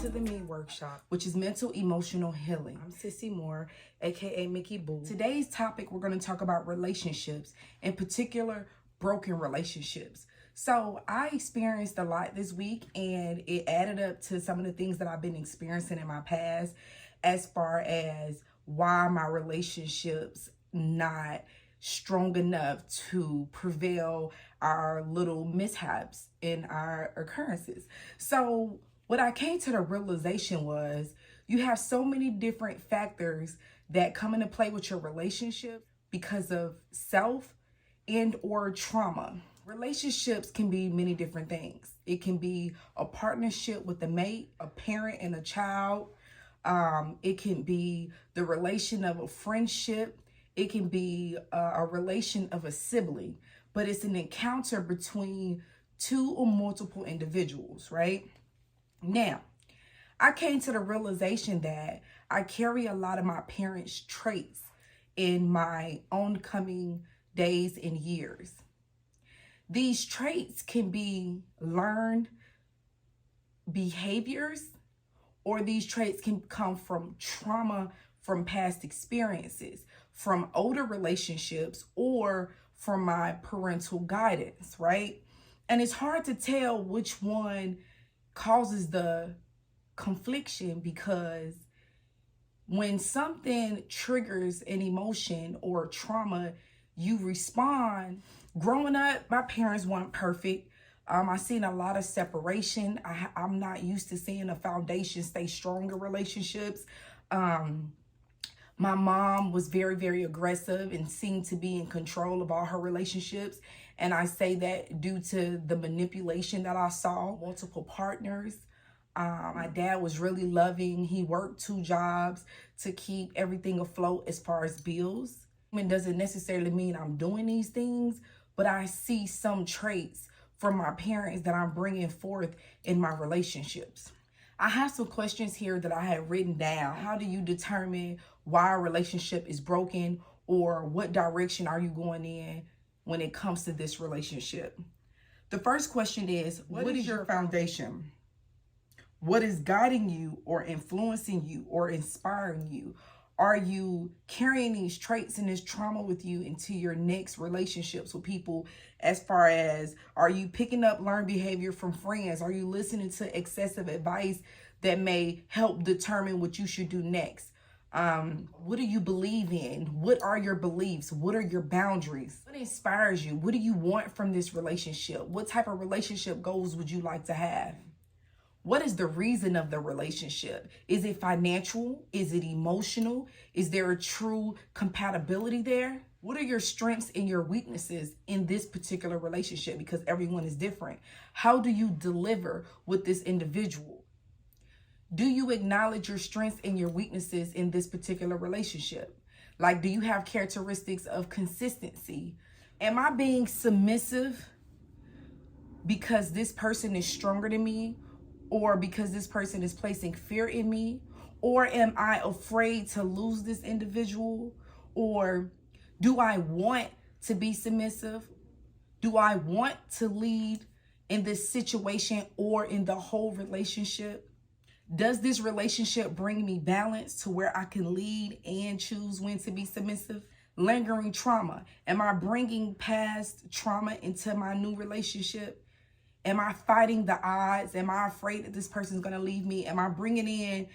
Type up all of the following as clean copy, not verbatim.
to the Me Workshop, which is mental emotional healing. I'm Sissy Moore, aka Mickey Boo. Today's topic, we're going to talk about relationships, in particular, broken relationships. So I experienced a lot this week, and it added up to some of the things that I've been experiencing in my past as far as why my relationships not strong enough to prevail our little mishaps in our occurrences. So what I came to the realization was you have so many different factors that come into play with your relationship because of self and or trauma. Relationships can be many different things. It can be a partnership with a mate, a parent and a child. It can be the relation of a friendship. It can be a relation of a sibling, but it's an encounter between two or multiple individuals, right? Now, I came to the realization that I carry a lot of my parents' traits in my oncoming days and years. These traits can be learned behaviors, or these traits can come from trauma from past experiences, from older relationships, or from my parental guidance, right? And it's hard to tell which one causes the confliction, because when something triggers an emotion or trauma, you respond. Growing up, my parents weren't perfect. I seen a lot of separation. I'm not used to seeing a foundation stay strong in relationships. My mom was very, very aggressive and seemed to be in control of all her relationships. And I say that due to the manipulation that I saw, multiple partners. My dad was really loving. He worked 2 jobs to keep everything afloat as far as bills. It doesn't necessarily mean I'm doing these things, but I see some traits from my parents that I'm bringing forth in my relationships. I have some questions here that I have written down. How do you determine why a relationship is broken, or what direction are you going in when it comes to this relationship? The first question is, what is your foundation? What is guiding you or influencing you or inspiring you? Are you carrying these traits and this trauma with you into your next relationships with people? As far as, are you picking up learned behavior from friends? Are you listening to excessive advice that may help determine what you should do next? What do you believe in? What are your beliefs? What are your boundaries? What inspires you? What do you want from this relationship? What type of relationship goals would you like to have? What is the reason of the relationship? Is it financial? Is it emotional? Is there a true compatibility there? What are your strengths and your weaknesses in this particular relationship? Because everyone is different. How do you deliver with this individual? Do you acknowledge your strengths and your weaknesses in this particular relationship? Like, do you have characteristics of consistency? Am I being submissive because this person is stronger than me? Or because this person is placing fear in me? Or am I afraid to lose this individual? Or do I want to be submissive? Do I want to lead in this situation or in the whole relationship? Does this relationship bring me balance to where I can lead and choose when to be submissive? Lingering trauma. Am I bringing past trauma into my new relationship? Am I fighting the odds? Am I afraid that this person's going to leave me? Am I bringing in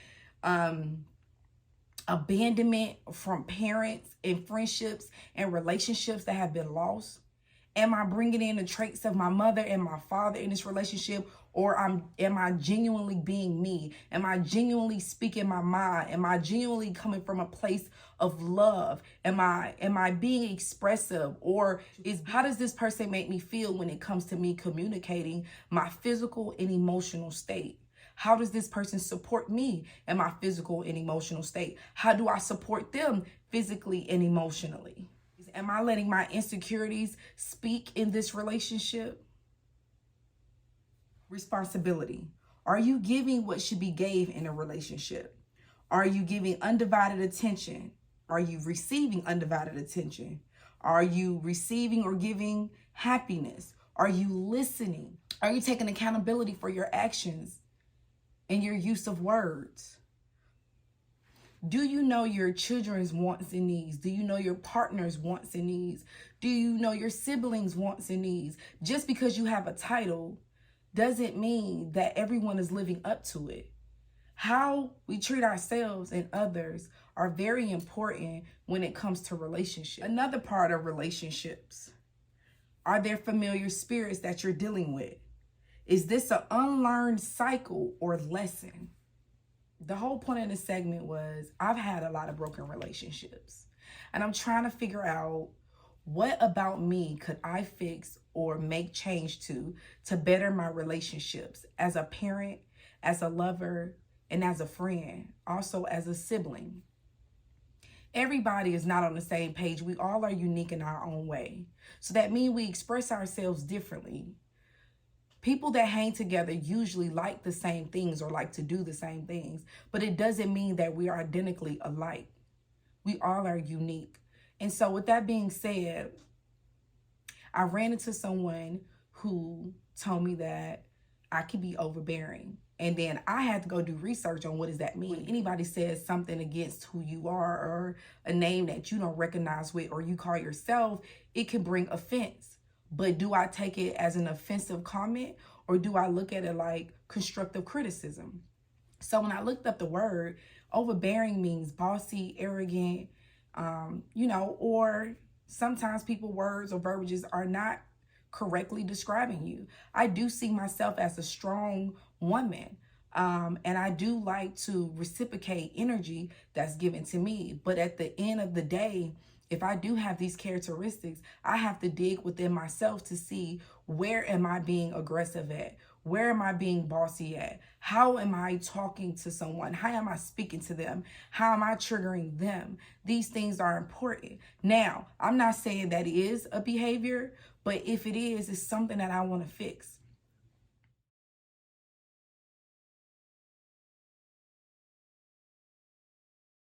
abandonment from parents and friendships and relationships that have been lost? Am I bringing in the traits of my mother and my father in this relationship? Or am I genuinely being me? Am I genuinely speaking my mind? Am I genuinely coming from a place of love? Am I being expressive? Or how does this person make me feel when it comes to me communicating my physical and emotional state? How does this person support me in my physical and emotional state? How do I support them physically and emotionally? Am I letting my insecurities speak in this relationship? Responsibility. Are you giving what should be gave in a relationship? Are you giving undivided attention? Are you receiving undivided attention? Are you receiving or giving happiness? Are you listening? Are you taking accountability for your actions in your use of words? Do you know your children's wants and needs? Do you know your partner's wants and needs? Do you know your siblings' wants and needs? Just because you have a title doesn't mean that everyone is living up to it. How we treat ourselves and others are very important when it comes to relationships. Another part of relationships, are there familiar spirits that you're dealing with? Is this an unlearned cycle or lesson? The whole point of this segment was I've had a lot of broken relationships, and I'm trying to figure out what about me could I fix or make change to better my relationships as a parent, as a lover, and as a friend, also as a sibling. Everybody is not on the same page. We all are unique in our own way. So that means we express ourselves differently. People that hang together usually like the same things or like to do the same things, but it doesn't mean that we are identically alike. We all are unique. And so with that being said, I ran into someone who told me that I could be overbearing. And then I had to go do research on what does that mean. When anybody says something against who you are or a name that you don't recognize with or you call yourself, it can bring offense. But do I take it as an offensive comment or do I look at it like constructive criticism? So when I looked up the word, overbearing means bossy, arrogant, or sometimes people words or verbiages are not correctly describing you. I do see myself as a strong woman. And I do like to reciprocate energy that's given to me. But at the end of the day, if I do have these characteristics, I have to dig within myself to see where am I being aggressive at? Where am I being bossy at? How am I talking to someone? How am I speaking to them? How am I triggering them? These things are important. Now, I'm not saying that it is a behavior, but if it is, it's something that I want to fix.